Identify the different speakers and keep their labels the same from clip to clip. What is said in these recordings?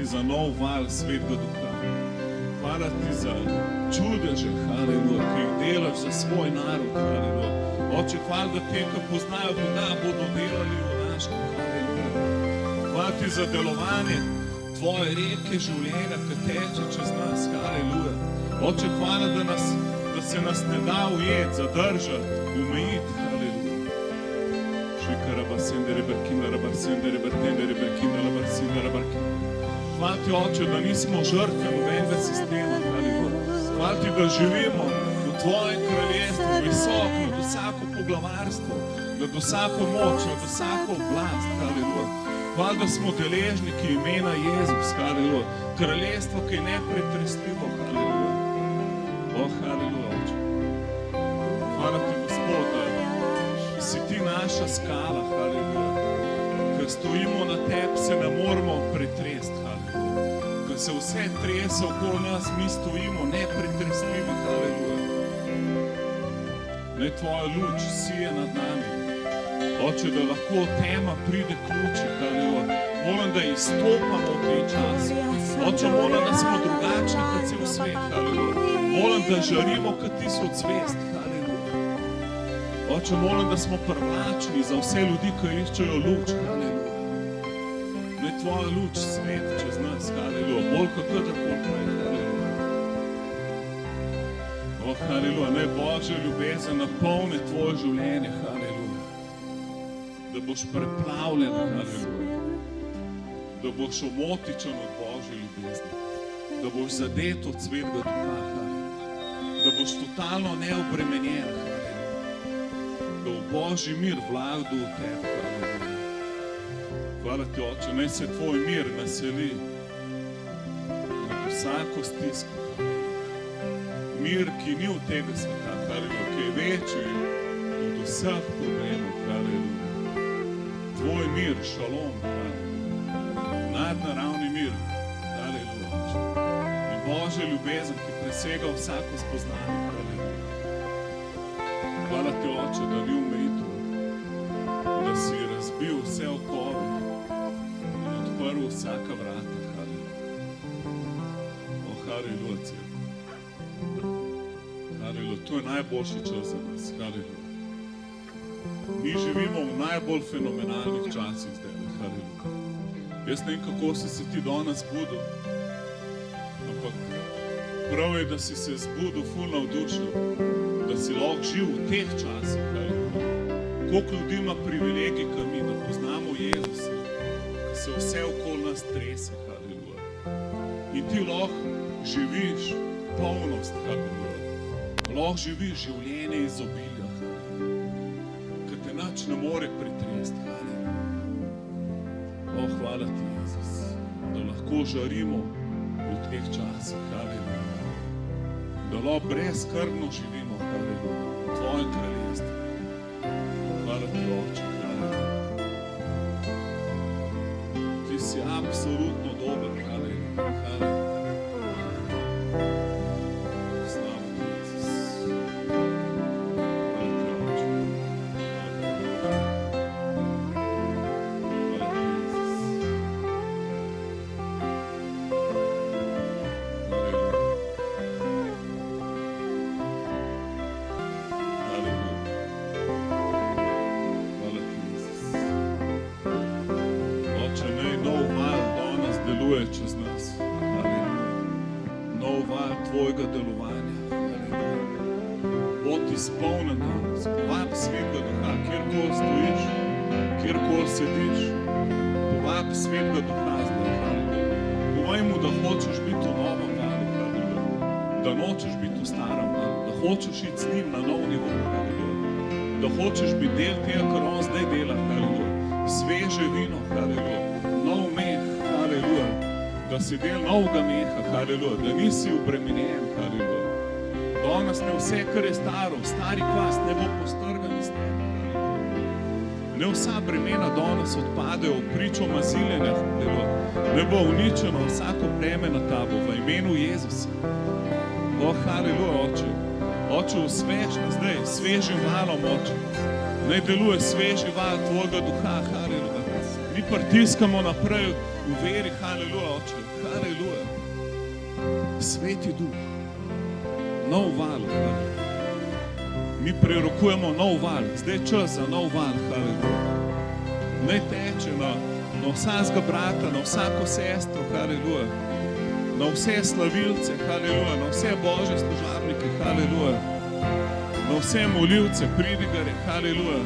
Speaker 1: za nov val Svetega Duha. Hvala ti za čudeže, haleluja, ki jih delaš za svoj narod, haleluja. Oče, hvala, da te, ki poznajo Boga, bodo delali v našem, haleluja. Hvala ti za delovanje tvoje reke življenja, ki teče čez nas, haleluja. Oče, hvala, da se nas ne da ujeti, zadržati, umejiti, haleluja. Hvala ti, Oče, da nismo žrtve nobenega sistema, haleluja. Hvala ti, da živimo v tvojem kraljestvu, visoko nad vsako poglavarstvo, nad vsako moč, nad vsako oblast, haleluja. Hvala, da smo deležniki imena Jezus, haleluja. Kraljestvo, ki je nepretresljivo, haleluja. Haleluja, Oče. Hvala ti, Gospod, da si ti naša skala, haleluja. Ker stojimo na tebi, se ne moramo pretresti, haleluja. Ker se vse trese okoli nas, mi stojimo nepretresljivi, haleluja. Naj tvoja luč sije nad nami. Oče, da lahko tema pride k luči, haleluja. Molim, da izstopamo v tej časi. Oče, molim, da smo drugačni kot cel svet, haleluja. Molim, da žarimo kot tisoč zvest, haleluja. Oče, molim, da smo privlačni za vse ljudi, ki iščejo luč, haleluja. Naj tvoja luč sveti čez nas, haleluja, bolj kot kadarkoli prej, haleluja. Haleluja, naj Božja ljubezen napolni tvoje življenje, haleluja. Da boš preplavljen, haleluja. Da boš omotičen od Božje ljubezni. Da boš zadet od Svetega Duha, haleluja. Da boš totalno neobremenjen, haleluja. Da v Božji mir vlada v tebi, haleluja. Hvala ti, Oče, naj se tvoj mir naseli nad vsako stisko, haleluja. Mir, ki ni v tega sveta, haleluja, ki je večji od vseh problemov, haleluja. Tvoj mir, šalom, haleluja. Nadnaravni mir, haleluja, Oče. In Božja ljubezen, ki presega vsako spoznanje, haleluja. Hvala ti, Oče, da ni omejitev, da si razbil vse okove in odprl vsaka vrata, haleluja. Haleluja, Cerkev. Haleluja, to je najboljši čas za nas, haleluja. Mi živimo v najbolj fenomenalnih časih zdaj, haleluja. Jaz ne vem, kako si se ti danes zbudil, ampak prav je, da si se zbudil ful navdušen, da si lahko živ v teh časih, haleluja. Koliko ljudi ima privilegij, kot mi, da poznamo Jezusa, ki se vse okoli nas trese, haleluja. In ti lahko živiš polnost, haleluja. Lahko živiš življenje izobilja, haleluja. Ker te nič ne more pretresti, haleluja. Hvala ti, Jezus, da lahko žarimo v teh časih, haleluja. Da lahko brezskrbno živimo, haleluja, v tvojem kraljestvu. Hvala ti, Oče, haleluja. Ti si absolutno dober, haleluja, haleluja. Čez nas, haleluja. Nov val tvojega delovanja, haleluja. Bod izpolnen danes, povab Svetega Duha, kjerkoli stojiš, kjerkoli sediš, povab Svetega Duha zdaj, haleluja. Povej mu, da hočeš biti v novem valu, haleluja. Da nočeš biti v starem valu, da hočeš iti z njim na nov nivo, haleluja. Da hočeš biti del tega, kar on zdaj dela, haleluja. Sveže vino, haleluja. Nov meh, haleluja. Da si del novega meha, haleluja, da nisi obremenjen, haleluja. Danes ne vse, kar je staro, stari kvas ne bo postrgan iz tebe, haleluja. Ne vsa bremena danes odpadejo v pričo maziljenja, haleluja. Ne bo uničeno vsako breme na tabo v imenu Jezusa. Haleluja, Oče. Oče, usveš nas zdaj, svežim valom, Oče. Naj deluje sveži val tvojega Duha, haleluja. Mi pritiskamo naprej v v veri, haleluja, oče, haleluja. Sveti Duh, nov val, haleluja. Mi prerokujemo nov val, zdaj je čas za nov val, haleluja. Naj teče na vsakega brata, na vsako sestro, haleluja. Na vse slavilce, haleluja, na vse Božje služabnike, haleluja. Na vse molilce, pridigare, haleluja.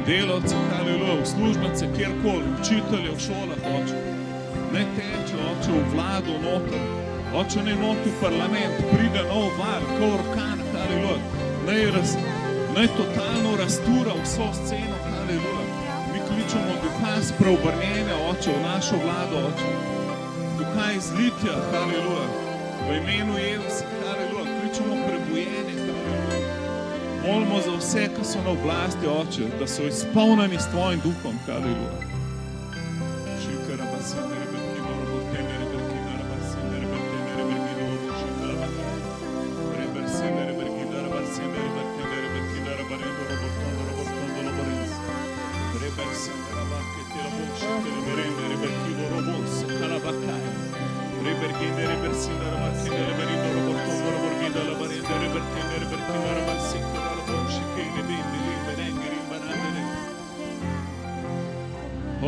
Speaker 1: Delavce, haleluja, uslužbence, kjerkoli, učitelje v šolah, oče. Naj teče, oče, v vlado noter. Oče, naj noter v parlament pride nov val, kot orkan, haleluja. Naj totalno rastura vso sceno, haleluja. Mi kličemo duha spreobrnjenja, oče, v našo vlado, oče. Duha izlitja, haleluja. V imenu Jezusa, haleluja. Kličemo prebujenje, haleluja. Molimo za vse, ki so na oblasti, oče, da so izpolnjeni s tvojim duhom, haleluja.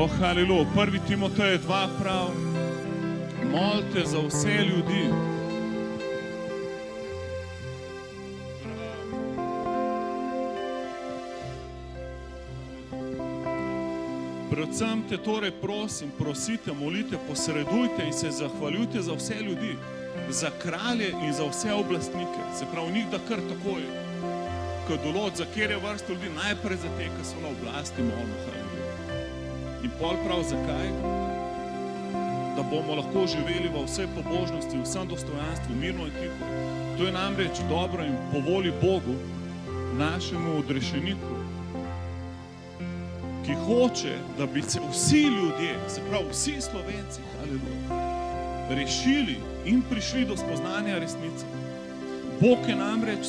Speaker 1: O, haleluja, 1. Timotej 2 prav, molite za vse ljudi. Predvsem te torej prosim, prosite, molite, posredujte in se zahvaljujte za vse ljudi, za kralje in za vse oblastnike. Se pravi, njih da kar takoj, ko določ, za kjer je vrsto ljudi, najprej za te, ki so na oblasti, molimo, haleluja. In pol prav zakaj? Da bomo lahko živeli v vsej pobožnosti, v vsem dostojanstvu, mirno in tiho. To je namreč dobro in po volji Bogu, našemu odrešeniku, ki hoče, da bi se vsi ljudje, se pravi vsi Slovenci, haleluja, rešili in prišli do spoznanja resnice. Bog je namreč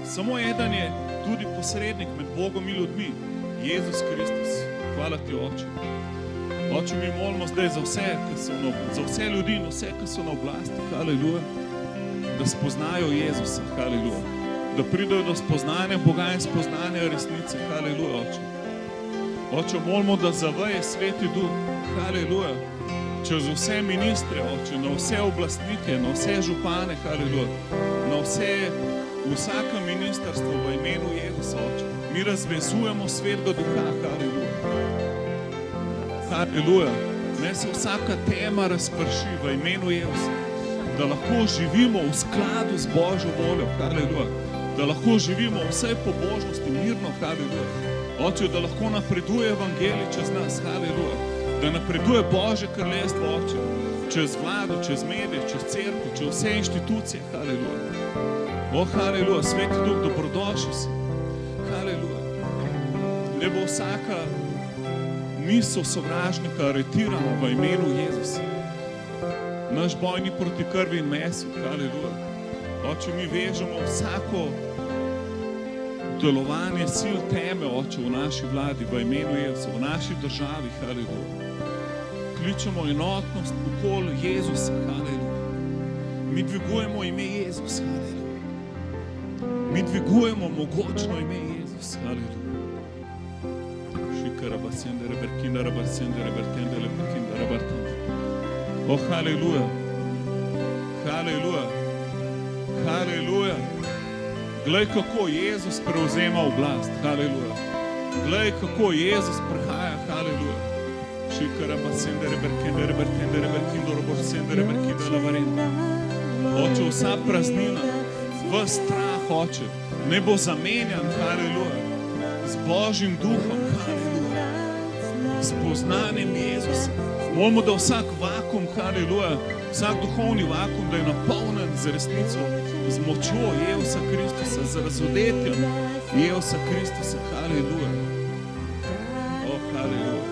Speaker 1: samo eden je tudi posrednik med Bogom in ljudmi, Jezus Kristus. Hvala ti, oče. Oče, mi molimo zdaj za vse ljudi in vse, ki so na oblasti, haleluja, da spoznajo Jezusa, haleluja, da pridejo do spoznanja Boga in spoznanja resnice, haleluja, oče. Oče, molimo, da zaveje Sveti Duh, haleluja, čez vse ministre, oče, na vse oblastnike, na vse župane, haleluja, na vsaka ministrstvo v imenu Jezusa, oče. Mi razvezujemo Svetega Duha, haleluja. Haleluja. Naj se vsaka tema razprši v imenu Jezusa, da lahko živimo v skladu z Božjo voljo, haleluja. Da lahko živimo v vsej pobožnosti mirno, haleluja. Oče, da lahko napreduje evangelij čez nas, haleluja. Da napreduje Božje kraljestvo, oče, čez vlado, čez medije, čez cerkev, čez vse inštitucije, haleluja. O, haleluja, Sveti Duh, dobrodošli si. Haleluja. Ne bo vsaka misel sovražnika aretirana v imenu Jezusa. Naš boj ni proti krvi in mesu, haleluja. Oče, mi vežemo vsako delovanje sil teme, oče, v naši vladi, v imenu Jezusa, v naši državi, haleluja. Kličemo enotnost okoli Jezusa, haleluja. Mi dvigujemo ime Jezus, haleluja. Mi dvigujemo mogočno ime Jezus, haleluja. O, haleluja, haleluja, haleluja. Glej, kako Jezus prevzema oblast, haleluja. Glej, kako Jezus prihaja, haleluja. Oče, vsa praznina, ves strah, oče, ne bo zamenjan, haleluja, z Božjim duhom, haleluja, s poznanjem Jezusa. Molimo, da vsak vakum, haleluja, vsak duhovni vakum, da je napolnen z resnico, z močjo Jezusa Kristusa, z razodetjem Jezusa Kristusa, haleluja. O, haleluja.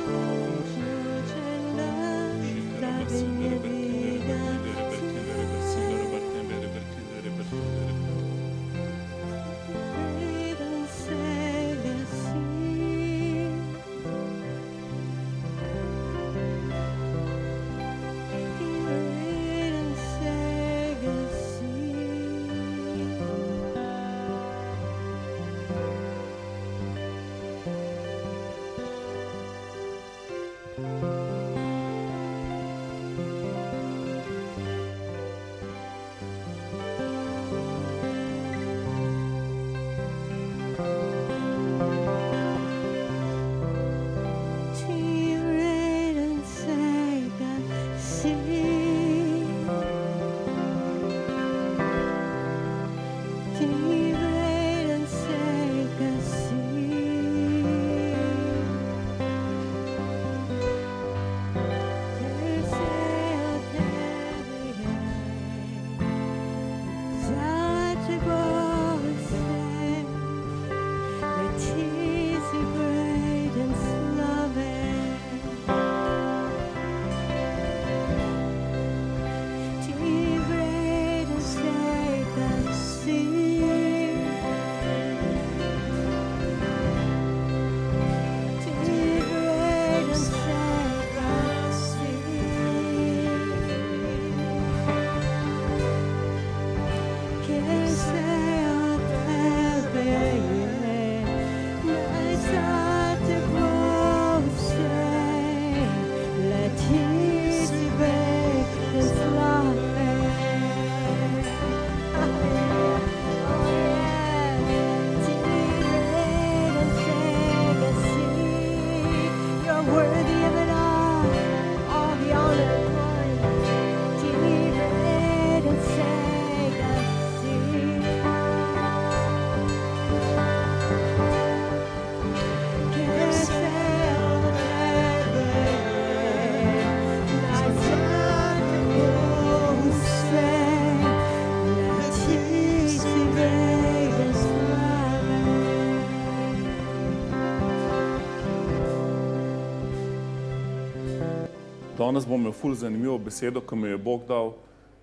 Speaker 1: Danes bom imel ful zanimivo besedo, ki mi je Bog dal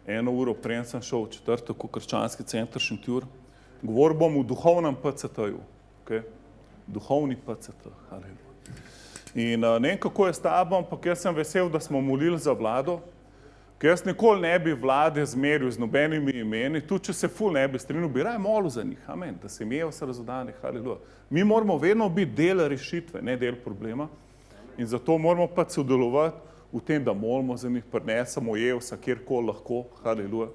Speaker 1: 1 uro, preden sem šel v četrtek v krščanski center Šentjur. Govoril bom v duhovnem PCT-ju. Okay? Duhovni PCT. Haleluja. In ne vem, kako je s tabo, ampak jaz sem vesel, da smo molili za vlado, ker jaz nikoli ne bi vlade zmeril z nobenimi imeni, tudi če se ful ne bi strinil, bi raje molil za njih. Amen. Da se imejo se razodane. Haleluja. Mi moramo vedno biti del rešitve, ne del problema. In zato moramo pa sodelovati v tem, da molimo za njih, prinesemo Jevsa, kjerkoli lahko, haleluja.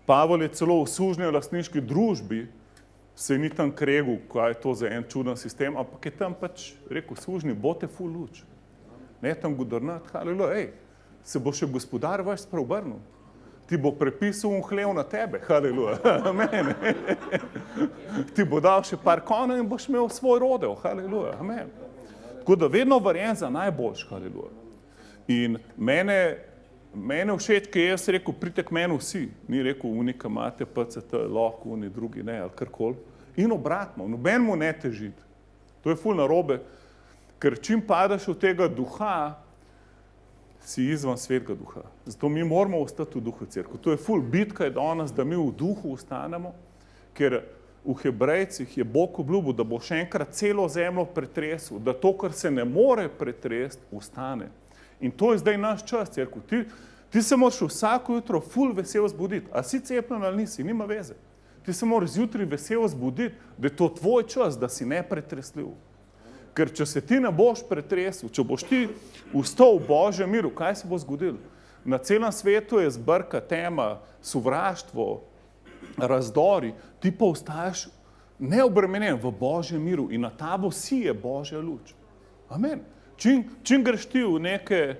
Speaker 1: Pavel je celo v sužnji lastniški družbi se ni tam kregel, kaj je to za en čuden sistem, ampak je tam pač rekel, sužnji, bote ful luč. Ne tam godrnat, haleluja, se bo še gospodar vaš spreobrnil. Ti bo prepisal hlev na tebe, haleluja, amen. Ti bo dal še par konjev in boš imel svoj rodeo, haleluja, amen. Tako da vedno verjamem za najboljš, haleluja. In mene všeč, ki je jaz rekel, pridite k meni vsi, ni rekel, unika imate PCT, lahko, uni drugi ne, ali karkoli. In obratno, nobenemu ne težiti. To je ful narobe, ker čim padaš v tega duha, si izvan svetega duha. Zato mi moramo ostati v duhu cerkve. To je ful bitka je danes, da mi v duhu ostanemo, ker v Hebrejcih je Bog obljubil, da bo še enkrat celo zemljo pretresel, da to, kar se ne more pretresti, ostane. In to je zdaj naš čas, cerkev. Ti se moraš vsako jutro ful vesel zbuditi. A si cepljen ali nisi, nima veze. Ti se moraš zjutraj vesel zbuditi, da je to tvoj čas, da si nepretresljiv. Ker če se ti ne boš pretresel, če boš ti vstal v Božjem miru, kaj se bo zgodilo? Na celem svetu je zbrka, tema, sovraštvo, razdori, ti pa ostaješ neobremenjen v Božjem miru in na tabo si je Božja luč. Amen. Čim greš ti v neke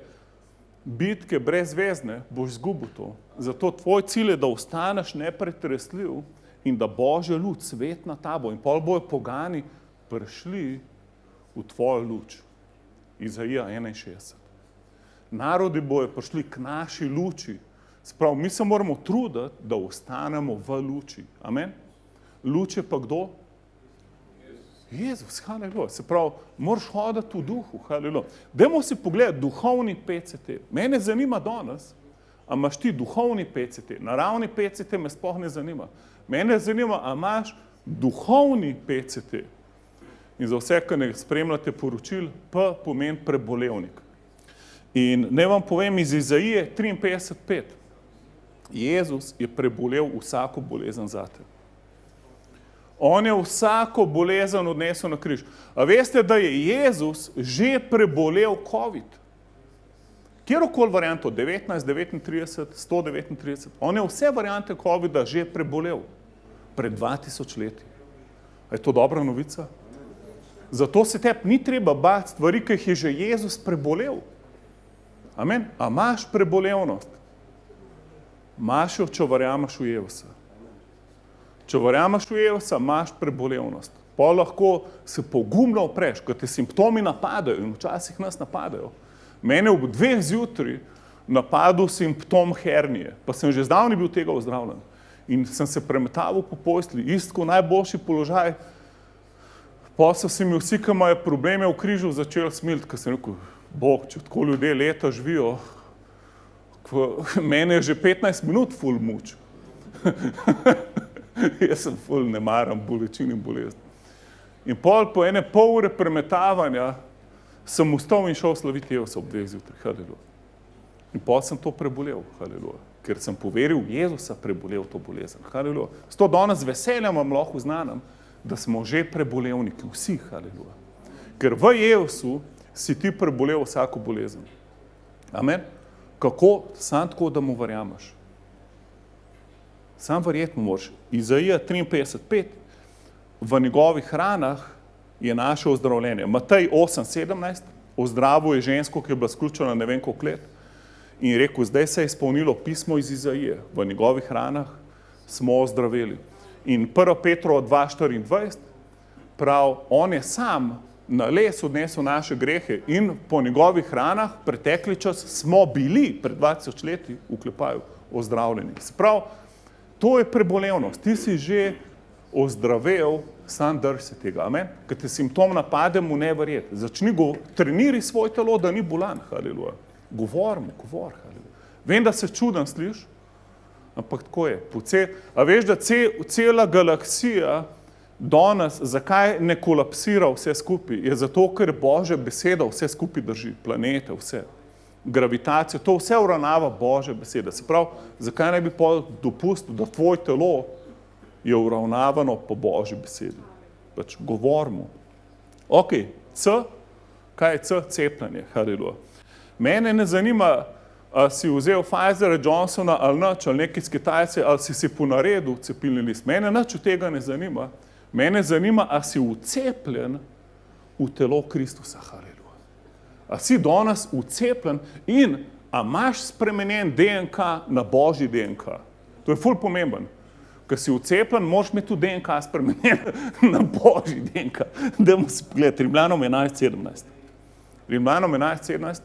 Speaker 1: bitke brezvezne, boš izgubil to. Zato tvoj cilj je, da ostaneš nepretresljiv in da Božja luč svet na tabo in pol bojo pogani prišli v tvojo luč. Izaija 61. Narodi bojo prišli k naši luči. Sprav, mi se moramo truditi, da ostanemo v luči. Amen? Luč je pa kdo? Jezus, haleluja. Se pravi, moraš hoditi v duhu, haleluja. Dajmo si pogledati duhovni PCT. Mene zanima danes, a imaš ti duhovni PCT. Naravni PCT me sploh ne zanima. Mene zanima, a imaš duhovni PCT. In za vse, ki ne spremljate poročil, P pomeni prebolevnik. In ne vam povem iz Izaije 53:5. Jezus je prebolel vsako bolezen zate. On je vsako bolezen odnesel na križ. A veste, da je Jezus že prebolel COVID?
Speaker 2: Kjerokoli varianto, 19, 39, 139, on je vse variante COVID-a že prebolel pred 2000 leti. A je to dobra novica? Zato se tebi ni treba bati stvari, ki jih je že Jezus prebolel. Amen? A imaš prebolevnost? Imaš jo, če verjameš v Jezusa. Če verjameš v Jezusa, imaš prebolevnost. Pa lahko se pogumno opreš, ko te simptomi napadajo in včasih nas napadajo. Mene v 2 zjutraj napadel simptom hernije, pa sem že zdavni bil tega ozdravljen. In sem se premetaval po postelji, istko najboljši položaj. Pa so se mi vsi, ki imajo probleme v križu, začeli smiliti, ker sem rekel, Bog, če tako ljudje leta živijo, mene je že 15 minut ful muč. Jaz sem ful, ne maram bolečin in bolezni. In po ene pol ure premetavanja sem vstal in šel slaviti Jezusa ob 2 zjutraj. Haleluja. In potem sem to prebolel. Haleluja. Ker sem poveril v Jezusa, prebolel to bolezen. Haleluja. Zato danes z veseljem vam lahko znanem, da smo že prebolevniki, vsi. Haleluja. Ker v Jezusu si ti prebolel vsako bolezen. Amen. Kako? Sam tako, da mu verjameš. Sam verjetno moraš. Izaija 53:5, v njegovih ranah je naše ozdravljenje. Matej 8:17, ozdravil je žensko, ki je bila sključena ne vem koliko let in rekel, zdaj se je izpolnilo pismo iz Izaije, v njegovih ranah smo ozdraveli. In 1. Petrova 2:24 prav, on je sam na les odnesel naše grehe in po njegovih ranah pretekli čas smo bili pred 2000 leti v klepaju ozdravljeni. Sprav, to je prebolevnost. Ti si že ozdravel, sam drž se tega. Amen? Ker te simptom napade, mu ne verjeti. Treniri svoj telo, da ni bolan. Haleluja. Govor mu, haleluja. Vem, da se čuden sliš, ampak tako je. A veš, da cela galaksija danes, zakaj ne kolapsira vse skupaj? Je zato, ker Božja beseda vse skupaj drži. Planete, vse. Gravitacijo, to vse uravnava Božja beseda. Se pravi, zakaj ne bi dopustil, da tvoj telo je uravnavano po Božji besedi. Pač govor mu. Ok, kaj je C? Cepljenje. Haleluja. Mene ne zanima, ali si vzel Pfizera, Johnsona ali nič, ali nekaj iz Kitajce, ali si ponaredil cepilni list. Mene nič od tega ne zanima. Mene zanima, ali si vcepljen v telo Kristusa. Haleluja. Ali si danes vcepljen in ali imaš spremenjen DNK na Božji DNK. To je ful pomemben. Ker si vcepljen, moraš imeti tudi DNK spremenjen na Božji DNK. Dajmo si pogledati, Rimljanom 11:17. Rimljanom 11:17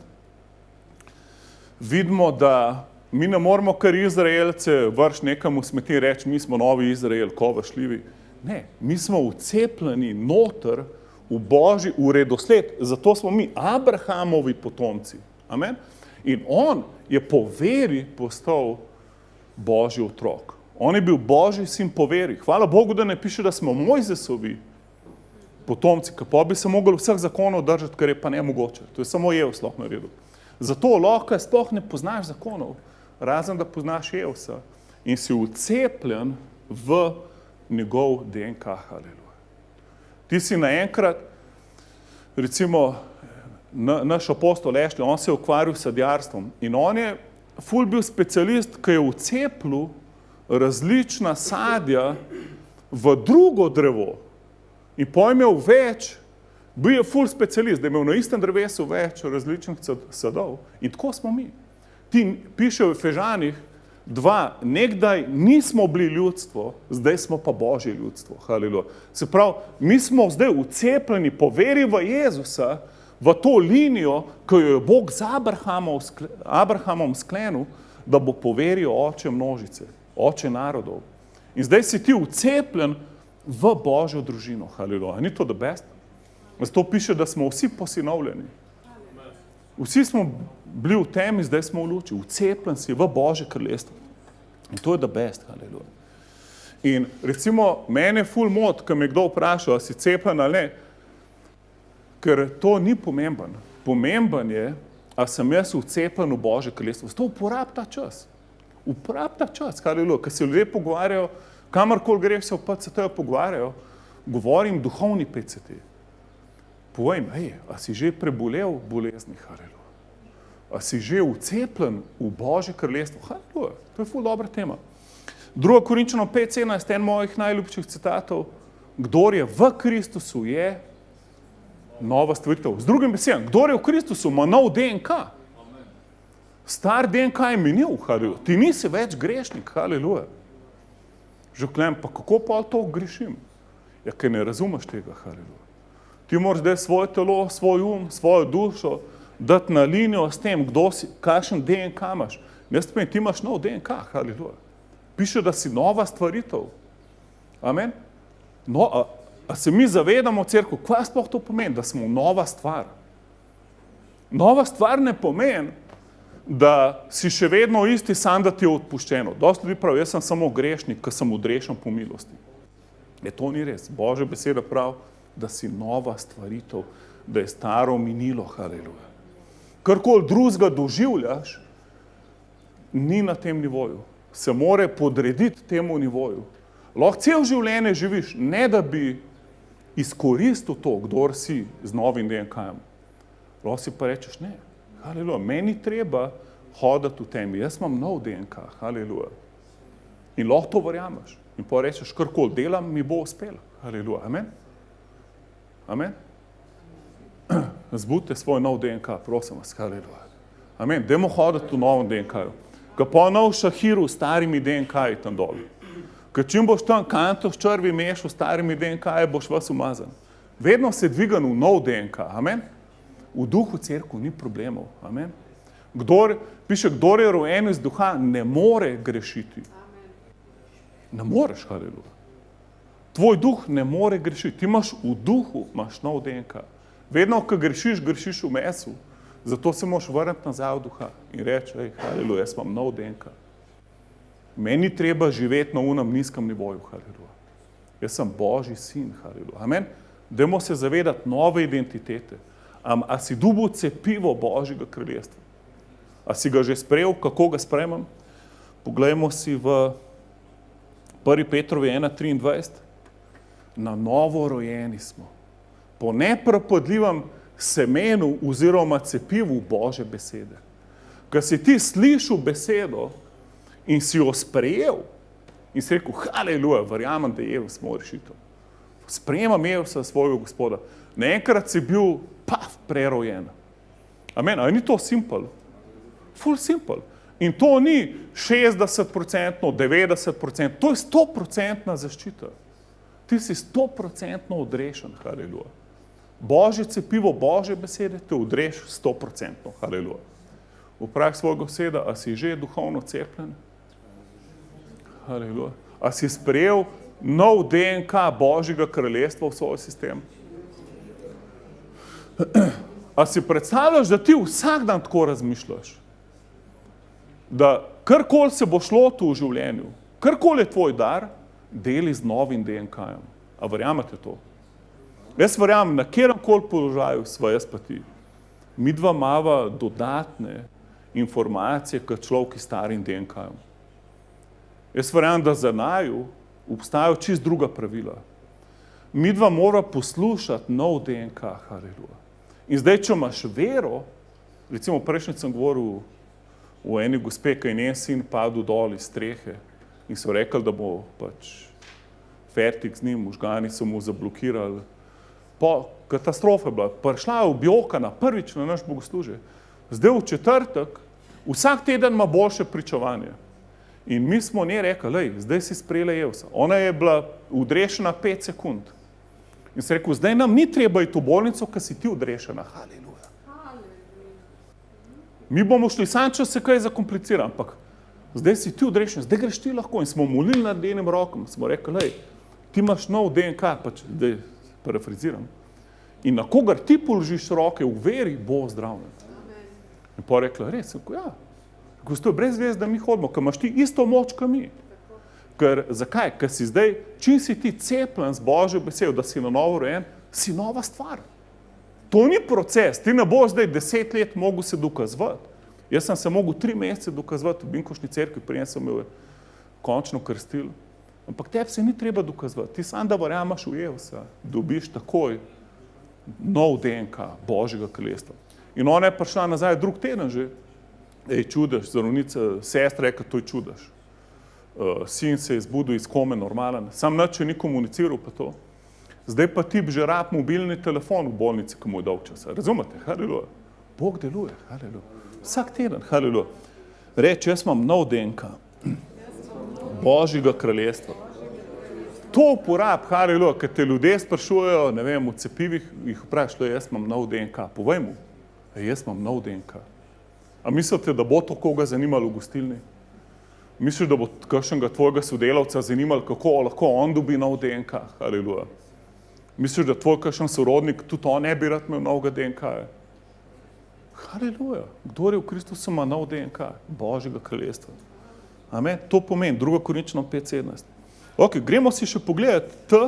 Speaker 2: vidimo, da mi ne moramo kar Izraelce vrš nekam v smeti in reči, mi smo novi Izrael, kovašljivi. Ne, mi smo vcepljeni noter v Božji redosled, zato smo mi Abrahamovi potomci. Amen? In on je po veri postal Božji otrok. On je bil Božji sin po veri. Hvala Bogu, da ne piše, da smo Mojzesovi potomci, ker pa bi se mogli vseh zakonov držati, kar je pa nemogoče. To je samo Jezus lahko naredil. Zato lahko sploh ne poznaš zakonov, razen da poznaš Jezusa in si vcepljen v njegov DNK. Haleluja. Ti si naenkrat, recimo, naš apostol Ešli, on se je ukvarjal s sadjarstvom in on je ful bil specialist, ki je vcepljal različna sadja v drugo drevo in imel več, bil je ful specialist, da je imel na istem drevesu več različnih sadov in tako smo mi. Ti piše v Efežanih 2, nekdaj nismo bili ljudstvo, zdaj smo pa Božje ljudstvo. Haleluja. Se pravi, mi smo zdaj vcepljeni po veri v Jezusa v to linijo, ki jo je Bog z Abrahamom sklenil, da bo po veri oče množice, oče narodov. In zdaj si ti vcepljen v Božjo družino. Haleluja. Ni to the best? Zato piše, da smo vsi posinovljeni. Vsi smo bili v temi, zdaj smo v luči. Vcepljen si v Božje kraljestvo. In to je the best. Haleluja. In recimo, mene ful mot, ko me kdo vpraša, ali si cepljen ali ne, ker to ni pomemben. Pomemben je, ali sem jaz vcepljen v Božje kraljestvo. Zato uporab ta čas. Uporab ta čas. Haleluja. Ker se ljudje pogovarjajo, kamorkoli greš, se v PCT pogovarjajo, govorim duhovni PCT. Povej mi, a si že prebolel bolezni? Haleluja. A si že vcepljen v Božje kraljestvo? Haleluja, to je ful dobra tema. 2. Korinčanom 5:17, en mojih najljubših citatov, kdor je v Kristusu, je nova stvaritev. Z drugim besedam, kdor je v Kristusu, ima nov DNK. Star DNK je minil, haleluja. Ti nisi več grešnik, haleluja. Žuklem, pa kako pa to grešim? Ja, ker ne razumeš tega, haleluja. Ti moraš zdaj svoje telo, svoj svojo dušo dati na linijo s tem, kdo si, kakšen DNK imaš. Jaz te ti imaš nov DNK, haleluja. Piše, da si nova stvaritev. Amen? No, a se mi zavedamo, cerkev, kaj sploh to pomeni, da smo nova stvar? Nova stvar ne pomeni, da si še vedno isti, sam da ti je odpuščeno. Dosti ljudi pravi, jaz sem samo grešnik, ker sem odrešen po milosti. To ni res. Božja beseda pravi, da si nova stvaritev, da je staro minilo, haleluja. Karkoli drugega doživljaš, ni na tem nivoju. Se more podrediti temu nivoju. Lahko cel življenje živiš, ne da bi izkoristil to, kdor si z novim DNK-jem. Lahko si pa rečeš, ne, haleluja, meni treba hoditi v temi, jaz imam nov DNK, haleluja. In lahko to verjameš. In pa rečeš, karkoli delam, mi bo uspelo. Haleluja, amen? Amen? Zbudite svoj nov DNK, prosim vas, haleluja. Amen, dajmo hoditi v novem DNK-ju. Ko pa nov šahiru s starimi DNK-ji tam dol. Ker čim boš tam kanto s črvi mešal s starimi DNK-ji, boš vas umazan. Vedno se dvigan v nov DNK, amen? V duhu cerkvu ni problemov, amen? Kdor je rojen iz duha, ne more grešiti. Ne moreš, haleluja. Tvoj duh ne more grešiti. Ti imaš v duhu, imaš nov DNK. Vedno, ko grešiš, grešiš v mesu. Zato se moraš vrniti nazaj v duha in reči, haleluja, jaz imam nov DNK. Meni treba živeti na unem nizkem nivoju, haleluja. Jaz sem Božji sin, haleluja. Amen? Dajmo se zavedati nove identitete. A si dobil cepivo Božjega kraljestva? A si ga že sprejel? Kako ga sprejemam? Poglejmo si v 1. Petrovi 1:23. Na novo rojeni smo. Po nepropadljivem semenu oziroma cepivu Božje besede. Ko si ti slišal besedo in si jo sprejel in si rekel, haleluja, verjamem, da je smo rešitev. Sprejemam Jezusa svojega Gospoda. Naenkrat si bil prerojen. Amen, ali ni to simpel? Ful simpel. In to ni 60%, 90%, to je 100% zaščita. Ti si 100% odrešen, haleluja. Božje cepivo, Božje besede te odreš 100%, haleluja. Vprašaj svojega soseda, a si že duhovno cepljen? Haleluja. A si sprejel nov DNK Božjega kraljestva v svoj sistem? A si predstavljaš, da ti vsak dan tako razmišljaš? Da karkoli se bo šlo tu v življenju, karkoli je tvoj dar, deli z novim DNK-jem. A verjamete to? Jaz verjamem, na kjerkoli položaju sva jaz pa ti. Mi dva imava dodatne informacije kot človek s starim DNK-jem. Jaz verjamem, da za naju obstajajo čist druga pravila. Mi dva mora poslušati nov DNK, haleluja. In zdaj, če imaš vero, recimo prejšnjič sem govoril v eni gospe, ki je njen sin padel dol iz strehe in so rekli, da bo pač fertik z njim, možgani so mu zablokirali. Katastrofa je bila. Prišla je objokana prvič na naš bogoslužje. Zdaj v četrtek, vsak teden ima boljše pričevanje. In mi smo njej rekli, zdaj si sprejela Jezusa. Ona je bila odrešena 5 sekund. In se rekel, zdaj nam ni treba iti v bolnico, ker si ti odrešena. Haleluja. Mi bomo šli, sam čas se kaj zakomplicira, ampak zdaj si ti odrešen, zdaj greš ti lahko. In smo molili nad enim rokom, smo rekli, ti imaš nov DNK, pač zdaj parafraziram. In na kogar ti položiš roke v veri, bo zdravljen. In pa rekla, res, ja. Gostoj, brez vez, da mi hodimo, ker imaš ti isto moč, kot mi. Ker, zakaj? Ker si zdaj, čim si ti cepljen z Božjo besedo, da si na novo rojen, si nova stvar. To ni proces. Ti ne boš zdaj 10 let mogel se dokazovati. Jaz sem se mogel 3 mesece dokazovati v Binkošni cerkvi, preden sem imel končno krstilo. Ampak tebi se ni treba dokazovati. Ti sam da verjamaš v Jezusa, dobiš takoj nov DNK Božjega kraljestva. In ona je prišla nazaj drug teden že. Čudež, zdravnica, sestra reka, to je čudež. Sin se je zbudil iz kome normalen, sam nič ni komuniciral pa to. Zdaj pa tip že rab mobilni telefon v bolnici, ki mu je dolg časa. Razumete? Haleluja. Bog deluje. Haleluja. Vsak teden. Haleluja. Reči, jaz imam nov DNK. Božjega kraljestva. To uporab, haleluja, kad te ljudje sprašujejo, ne vem, v cepivih, jih vprašajo, jaz imam nov DNK. Povej mu, jaz imam nov DNK. A mislite, da bo to koga zanimalo v gostilni? Misliš, da bo kakšnega tvojega sodelavca zanimalo, kako lahko on dobi nov DNK? Haleluja. Misliš, da tvoj kakšen sorodnik, tudi on ne bi rad imel novega DNK? Haleluja. Kdor je v Kristusu, ima nov DNK, Božjega kraljestva. Amen. To pomeni 2. Korinčanom 5:17. Ok, gremo si še pogledati.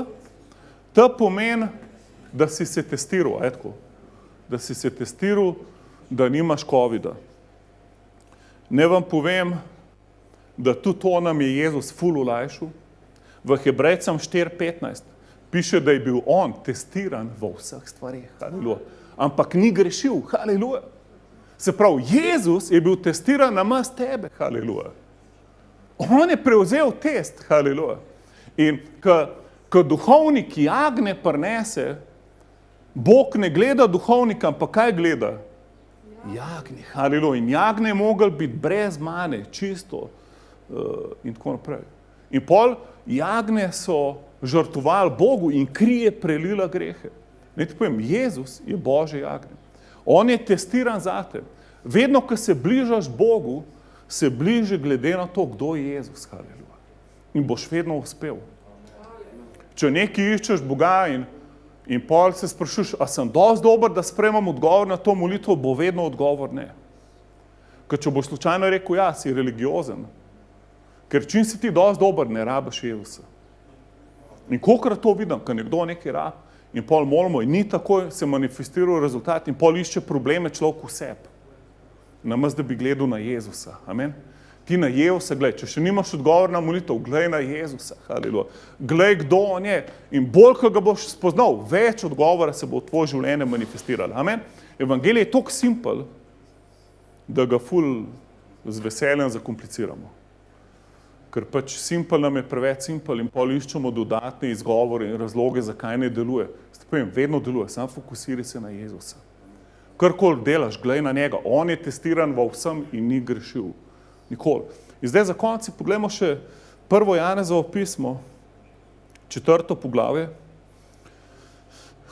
Speaker 2: T pomeni, da si se testiral, etko. Da si se testiral, da nimaš covida. Ne vam povem, da tudi to nam je Jezus ful olajšal. V Hebrejcem 4:15 piše, da je bil on testiran v vseh stvareh. Haleluja. Ampak ni grešil. Haleluja. Se pravi, Jezus je bil testiran namesto tebe. Haleluja. On je prevzel test. Haleluja. In ko duhovnik jagne prinese, Bog ne gleda duhovnika, ampak kaj gleda? Jagnje, haleluja. In jagnje je mogel biti brez mane, čisto in tako naprej. In pol jagnje so žrtvovali Bogu in kri je prelila grehe. Ne ti povem, Jezus je Božje jagnje. On je testiran zate. Vedno, ko se bližaš Bogu, se bliže glede na to, kdo je Jezus, haleluja. In boš vedno uspel. Če nekaj iščeš Boga in pol se sprašuješ, a sem dosti dober, da sprejmem odgovor na to molitvo, bo vedno odgovor ne. Ker če boš slučajno rekel, ja, si religiozen. Ker čim si ti dosti dober, ne rabiš Jezusa. In kolikrat to vidim, ko nekdo nekaj rab in pol molimo in ni takoj se manifestiral rezultat in pol išče probleme človek v sebi. Namesto da bi gledal na Jezusa. Amen. Ti na Jezusa gled, če še nimaš odgovor na molitev, glej na Jezusa, haleluja. Glej, kdo on je. In bolj, ko ga boš spoznal, več odgovora se bo v tvoje življenje manifestiralo. Amen. Evangelij je toliko simpel, da ga ful z veseljem zakompliciramo. Ker pač simpel nam je preveč simpel in pol iščemo dodatne izgovore in razloge, zakaj ne deluje. Povem, vedno deluje, samo fokusiraj se na Jezusa. Karkoli delaš, glej na njega. On je testiran v vsem in ni grešil. Nikoli. In zdaj za konec pogledamo še 1. Janezovo pismo, 4. poglavje.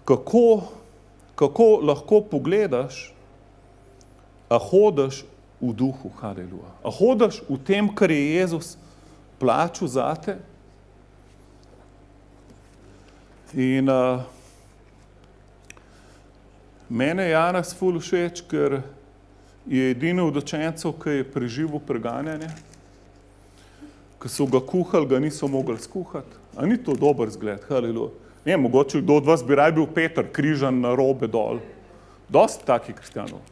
Speaker 2: Kako lahko pogledaš, a hodiš v duhu, haleluja. A hodiš v tem, kar je Jezus plačal zate. In mene je Janez ful všeč, ker je edini od učencev, ki je preživel preganjanje. Ko so ga kuhali, ga niso mogli skuhati. A ni to dober zgled, haleluja. Ne, mogoče kdo od vas bi raj bil Peter, križan na robe dol. Dosti takih kristjanov,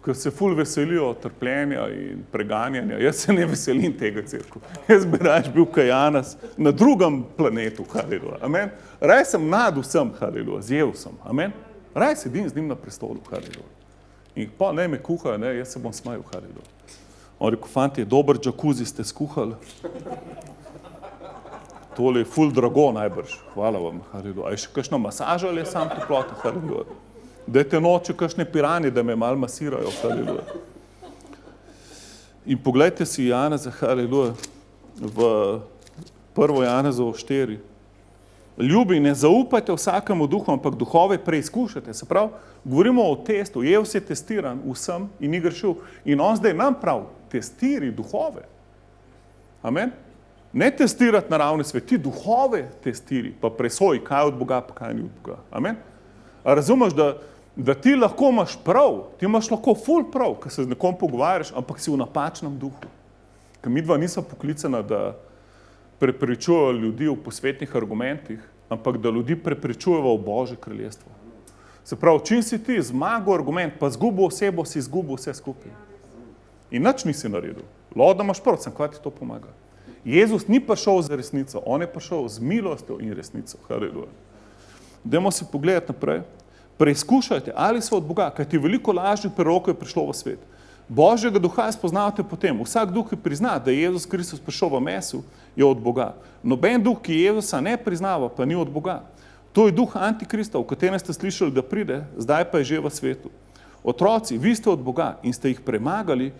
Speaker 2: ki se ful veselijo trpljenja in preganjanja. Jaz se ne veselim tega cerku. Jaz bi raj bil kot Janez na drugem planetu, haleluja. Amen. Raj sem nad vsem, haleluja, z Jezusom. Amen. Raj sedim z njim na prestolu, haleluja. In pa ne me kuhajo, ne, jaz se bom smajal, haleluja. On rekel, fanti, dober džakuzi ste skuhali. Tole je ful drago najbrž. Hvala vam, haleluja. A je še kakšna masaža ali je sam toplota, haleluja. Dajte noče kakšne piranje, da me malo masirajo, haleluja. In poglejte si Janeza, haleluja, v 1. Janezovo 4. Ljubi, ne zaupajte vsakemu duhu, ampak duhove preizkušajte. Se pravi, govorimo o testu. Jezus je testiran vsem in ni grešil. In on zdaj nam prav, testiri duhove. Amen? Ne testirati naravne svet, ti duhove testiri, pa presoji, kaj je od Boga, pa kaj ni od Boga. Amen? A razumeš, da ti lahko imaš prav, ti imaš lahko ful prav, ko se z nekom pogovarjaš, ampak si v napačnem duhu. Ker midva nisva poklicana, da prepričujejo ljudi v posvetnih argumentih, ampak da ljudi prepričujejo v Božje kraljestvo. Se pravi, čim si ti zmagal argument, pa zgubil osebo, si zgubil vse skupaj. In nič nisi naredil. Lahko da imaš prav, sem kaj ti to pomaga. Jezus ni prišel za resnico, on je prišel z milostjo in resnico. Haleluja. Dajmo si pogledati naprej. Preizkušajte, ali so od Boga, kajti veliko lažnih prerokov je prišlo v svet. Božjega duha spoznavate potem. Vsak duh, ki prizna, da je Jezus Kristus prišel v mesu, je od Boga. Noben duh, ki Jezusa ne priznava, pa ni od Boga. To je duh Antikrista, v katerem ste slišali, da pride, zdaj pa je že v svetu. Otroci, vi ste od Boga in ste jih premagali,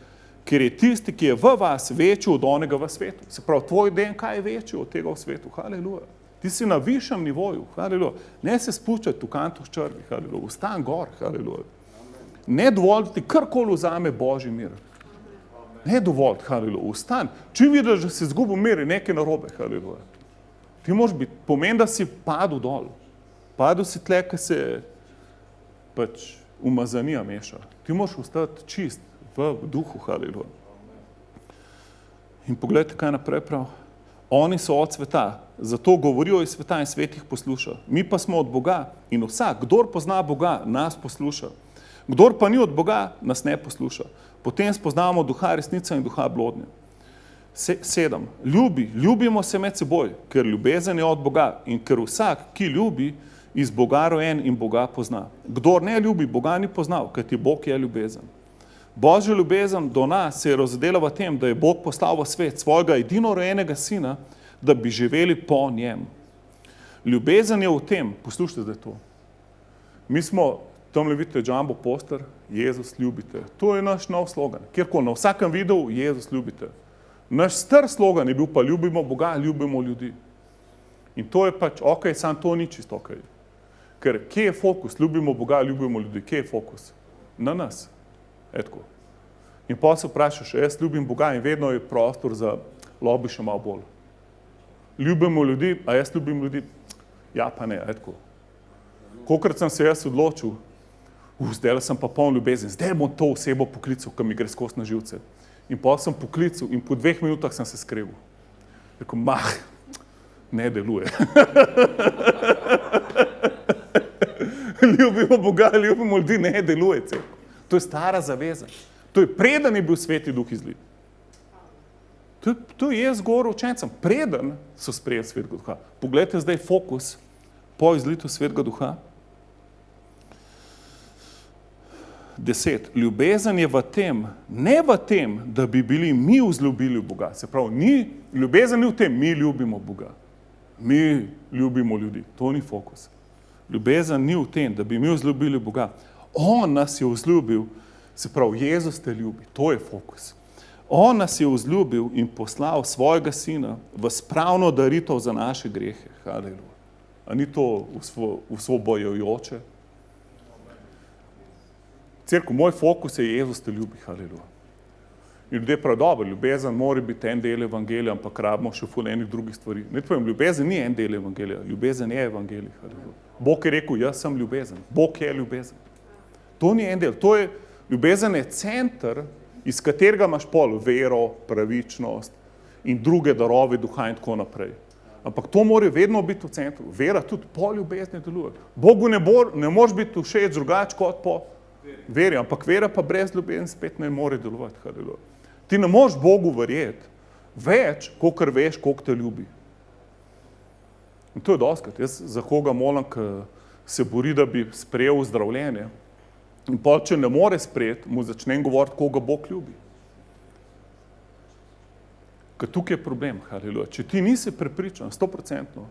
Speaker 2: ker je tisti, ki je v vas, večji od onega v svetu. Se pravi, tvoj DNK je večji od tega v svetu. Haleluja. Ti si na višjem nivoju. Haleluja. Ne se spuščati v kantoh črvi. Haleluja. Vstan gor. Haleluja. Ne dovolj ti karkoli vzame Božji mir. Ne dovolj. Haleluja. Vstan. Čim vidiš, da si izgubil mir, je nekaj narobe. Haleluja. Ti moraš biti, pomeni, da si padel dol. Padel si tle, ki se pač umazanija meša. Ti moraš ostati čist v duhu. Haleluja. In pogledajte, kaj naprej prav. Oni so od sveta, zato govorijo iz sveta in svet jih posluša. Mi pa smo od Boga in vsak, kdor pozna Boga, nas posluša. Kdor pa ni od Boga, nas ne posluša. Potem spoznavamo duha resnica in duha blodnje. 7. Ljubimo se med seboj, ker ljubezen je od Boga in ker vsak, ki ljubi, iz Boga rojen in Boga pozna. Kdor ne ljubi, Boga ni poznal, kajti Bog je ljubezen. Božja ljubezen do nas se je razdelila v tem, da je Bog poslal v svet svojega edino rojenega sina, da bi živeli po njem. Ljubezen je v tem, poslušajte zdaj to. Mi smo, tamle vidite jumbo poster, Jezus ljubite. To je naš nov slogan. Kjerkoli, na vsakem videu, Jezus ljubite. Naš star slogan je bil pa ljubimo Boga, ljubimo ljudi. In to je pač, ok, sam to ni čisto ok. Ker kje je fokus? Ljubimo Boga, ljubimo ljudi. Kje je fokus? Na nas. Etko. In pa se vprašaš, jaz ljubim Boga in vedno je prostor za lobby še malo bolj. Ljubimo ljudi, a jaz ljubim ljudi? Ja, pa ne, etko. Kolikrat sem se jaz odločil, zdaj sem pa poln ljubezen, zdaj bom to osebo poklical, ki mi gre skozi na živce. In pa sem poklical in po 2 minutah sem se skregal. Rekel, ne deluje. Ljubimo Boga, ljubimo ljudi, ne deluje cel. To je stara zaveza. To je preden je bil Sveti Duh izlit. To je jaz govoril učencem, preden so sprejeli Svetega Duha. Poglejte zdaj fokus po izlitu Svetega Duha. 10. Ljubezen je v tem, ne v tem, da bi bili mi vzljubili Boga. Se pravi, ljubezen ni v tem, mi ljubimo Boga. Mi ljubimo ljudi. To ni fokus. Ljubezen ni v tem, da bi mi vzljubili Boga. On nas je vzljubil, se pravi, Jezus te ljubi, to je fokus. On nas je vzljubil in poslal svojega sina v spravno daritev za naše grehe. Haleluja. A ni to usvobojujoče? Cerkev, moj fokus je Jezus te ljubi. Haleluja. In ljudje prav dobro, ljubezen mora biti en del evangelija, ampak rabimo še ful enih drugih stvari. Ne povem, ljubezen ni en del evangelija, ljubezen je evangelij. Haleluja. Bog je rekel, jaz sem ljubezen. Bog je ljubezen. To ni en del, ljubezen je center, iz katerega imaš pol vero, pravičnost in druge darove duha in tako naprej. Ampak to mora vedno biti v centru. Vera tudi po ljubezni deluje. Bogu ne moreš biti všeč drugače kot po veri, ampak vera pa brez ljubezni spet ne more delovati. Haleluja. Ti ne moreš Bogu verjeti več, kolikor veš, koliko te ljubi. In to je dostikrat. Jaz za koga molim, ki se bori, da bi sprejel zdravljenje, in pa, če ne more sprejeti, mu začnem govoriti, koga Bog ljubi. Ker tukaj je problem, haleluja. Če ti nisi prepričan 100%,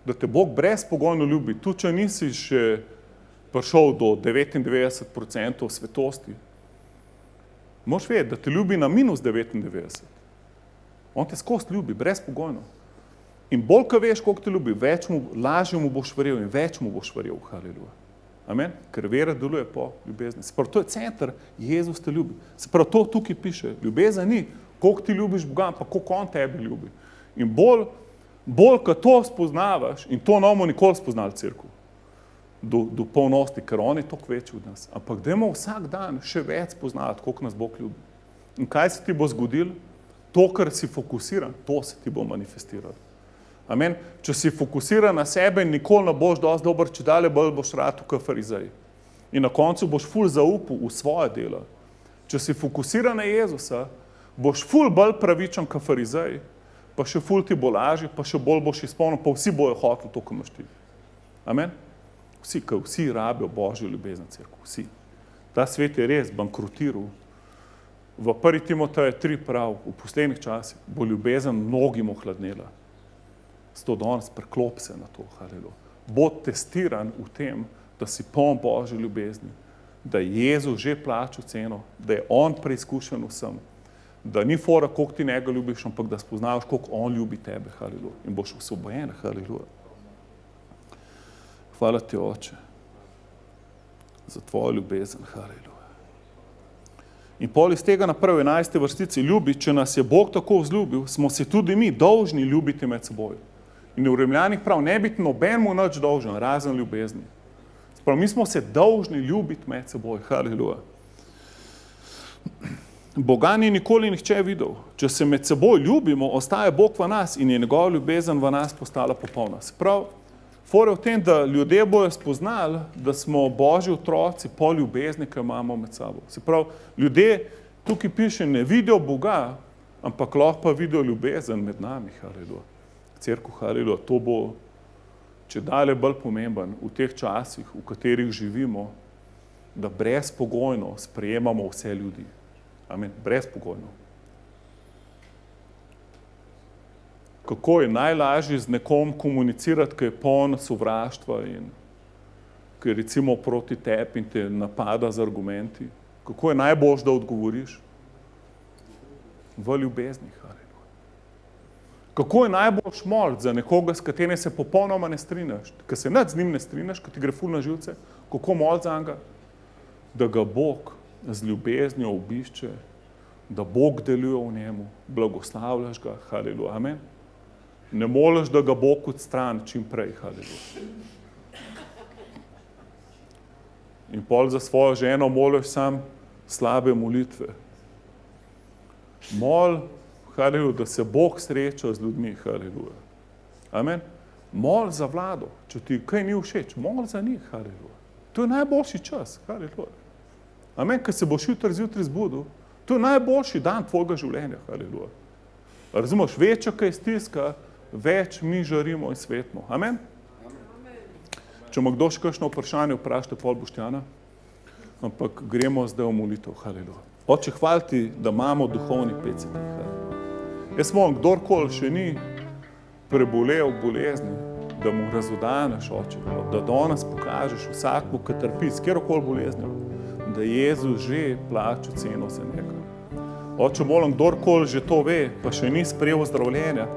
Speaker 2: da te Bog brezpogojno ljubi, tudi če nisi še prišel do 99% svetosti, moraš vedeti, da te ljubi na minus 99. On te skozi ljubi, brezpogojno. In bolj, ko veš, koliko te ljubi, lažje mu boš verjel in več mu boš verjel, haleluja. Amen? Ker vera deluje po ljubezni. Se pravi, to je center, Jezus te ljubi. Se pravi, to tukaj piše. Ljubezen ni, koliko ti ljubiš Boga, pa koliko on tebi ljubi. In bolj, ko to spoznavaš, in to ne bomo nikoli spoznali cerkev, do polnosti, ker on je toliko večji od nas. Ampak dajmo vsak dan še več spoznavati, koliko nas Bog ljubi. In kaj se ti bo zgodilo? To, kar si fokusiran, to se ti bo manifestiralo. Amen. Če si fokusiran na sebe in nikoli ne boš dosti dober, če dalje bolj boš ratu kot farizej. In na koncu boš ful zaupal v svoje delo. Če si fokusiran na Jezusa, boš ful bolj pravičen kot farizej, pa še ful ti bo lažje, pa še bolj boš izpolnil, pa vsi bojo hoteli to, kar imaš ti. Amen. vsi rabijo Božjo ljubezen, cerkev, vsi. Ta svet je res bankrotiral. V 1. Timoteju 3 prav, v poslednjih časih bo ljubezen mnogim ohladnela. Zato danes preklop se na to, haleluja. Bod testiran v tem, da si poln Božje ljubezni, da je Jezus že plačal ceno, da je on preizkušen vsem, da ni fora, koliko ti njega ljubiš, ampak da spoznaš, koliko on ljubi tebe, haleluja. In boš osvobojen, haleluja. Hvala ti, Oče, za tvojo ljubezen, haleluja. In pol iz tega naprej v 11. vrstici ljubi, če nas je Bog tako vzljubil, smo se tudi mi dolžni ljubiti med seboj. In v Rimljanih prav, ne biti nobenemu nič dolžen, razen ljubezni. Sprav, mi smo se dolžni ljubiti med seboj, haleluja. Boga ni nikoli nihče videl. Če se med seboj ljubimo, ostaje Bog v nas in je njegova ljubezen v nas postala popolna. Sprav, fora je v tem, da ljudje bojo spoznali, da smo Božji otroci po ljubezni, ki imamo med sabo. Se pravi, ljudje, tukaj piše, ne vidijo Boga, ampak lahko pa vidijo ljubezen med nami, haleluja. Cerkev, haleluja, to bo čedalje bolj pomemben v teh časih, v katerih živimo, da brezpogojno sprejemamo vse ljudi. Amen, brezpogojno. Kako je najlažje z nekom komunicirati, ki je poln sovraštva in ki je recimo proti tebi in te napada z argumenti? Kako je najboljše, da odgovoriš? V ljubezni, haleluja. Kako je najboljše moliti za nekoga, s katerim se popolnoma ne strinjaš, ki se nič z njim ne strinjaš, ki ti gre ful na živce? Kako moliti za njega? Da ga Bog z ljubeznijo obišče, da Bog deluje v njemu, blagoslavljaš ga, haleluja, amen. Ne moliš, da ga Bog odstrani čim prej, haleluja. In pol za svojo ženo moliš sam slabe molitve. Mol, haleluja, da se Bog sreča z ljudmi, haleluja. Amen. Mol za vlado, če ti kaj ni všeč, mol za njih, haleluja. To je najboljši čas, haleluja. Amen, ker se boš zjutraj zbudil, to je najboljši dan tvojega življenja, haleluja. Razumeš, večja, kaj je stiska, več mi žarimo in svetimo. Amen? Če ima kdo še kakšno vprašanje, vprašajte pol Boštjana, ampak gremo zdaj v molitev, haleluja. Oče, hvala ti, da imamo duhovni PCT, haleluja. Jaz moram, kdorkoli še ni prebolel bolezni, da mu razodaneš, Oče, da danes pokažeš vsakmu, ki trpi s kjerokoli boleznjo, da je Jezus že plačal ceno za njega. Oče, molim, kdorkoli že to ve, pa še ni sprejel zdravljenja,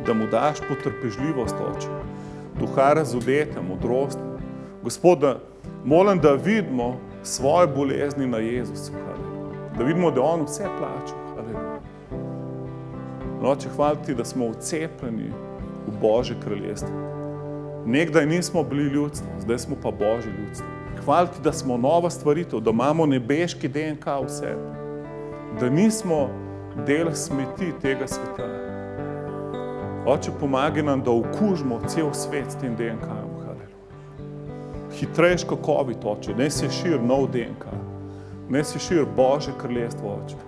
Speaker 2: da mu daš potrpežljivost, Oče, duha razodetja, modrost. Gospod, molim, da vidimo svoje bolezni na Jezusu, haleluja. Da vidimo, da on vse plačal, haleluja. Oče, hvala ti, da smo vcepljeni v Božje kraljestvo. Nekdaj nismo bili ljudstvo, zdaj smo pa Božje ljudstvo. Hvala ti, da smo nova stvaritev, da imamo nebeški DNK v sebi, da nismo del smeti tega sveta. Oče, pomagaj nam, da okužimo cel svet s tem DNK-jem, haleluja. Hitrejš kot COVID, Oče, ne se širi nov DNK, ne se širi Božje kraljestvo, Oče.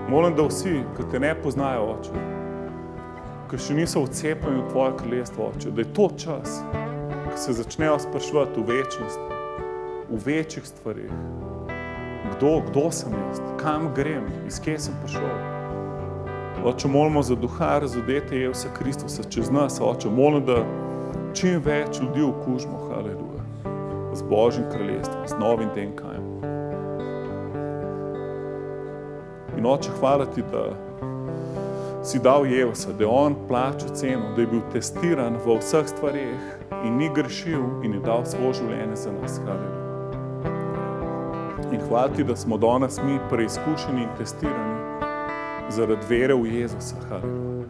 Speaker 2: Molim, da vsi, ki te ne poznajo, Oče, ki še niso vcepljeni v tvoje kraljestvo, Oče, da je to čas, ki se začnejo spraševati v večnosti, v večjih stvarih. Kdo sem jaz? Kam grem? Iz kje sem prišel? Oče, molimo za duha razodete Jezusa Kristusa čez nas, Oče, molim, da čim več ljudi okužimo, haleluja, z Božjim kraljestvom, z novim DNK-jem. In Oče, hvala ti, da si dal Jezusa, da je on plačal ceno, da je bil testiran v vseh stvareh in ni grešil in je dal svoje življenje za nas, haleluja. In hvala ti, da smo danes mi preizkušeni in testirani zaradi vere v Jezusa, haleluja.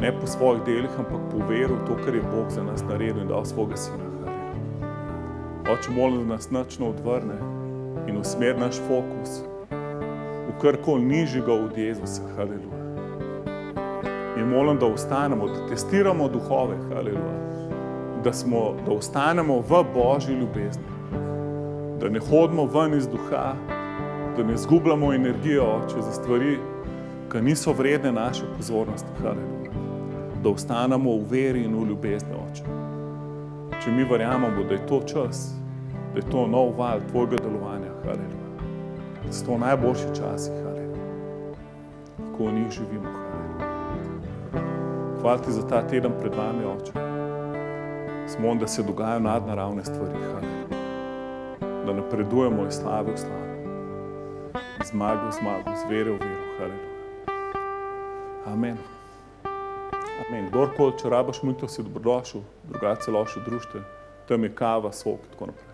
Speaker 2: Ne po svojih delih, ampak po veru v to, kar je Bog za nas naredil in dal svojega sina, haleluja. Oče, molim, da nas nič ne odvrne in usmeri naš fokus v karkoli nižjega od Jezusa, haleluja. In molim, da ostanemo, da testiramo duhove, haleluja. Da ostanemo v Božji ljubezni. Da ne hodimo ven iz duha, da ne izgubljamo energijo, Oče, za stvari, ki niso vredne naše pozornosti, haleluja. Da ostanemo v veri in v ljubezni, Oče. če mi verjamemo, da je to čas, da je to nov val tvojega delovanja, haleluja. Da so to najboljši časi, haleluja. Ko v njih živimo, haleluja. Hvala ti za ta teden pred nami, Oče. Smo, da se dogajajo nadnaravne stvari, haleluja. Da napredujemo iz slave v slavo, iz zmage v zmago, iz vere v vero, haleluja. Amen. Amen. Kdorkoli, če rabaš molitev, si dobrodošel, drugače loše družite, tam je kava, sok in tako naprej.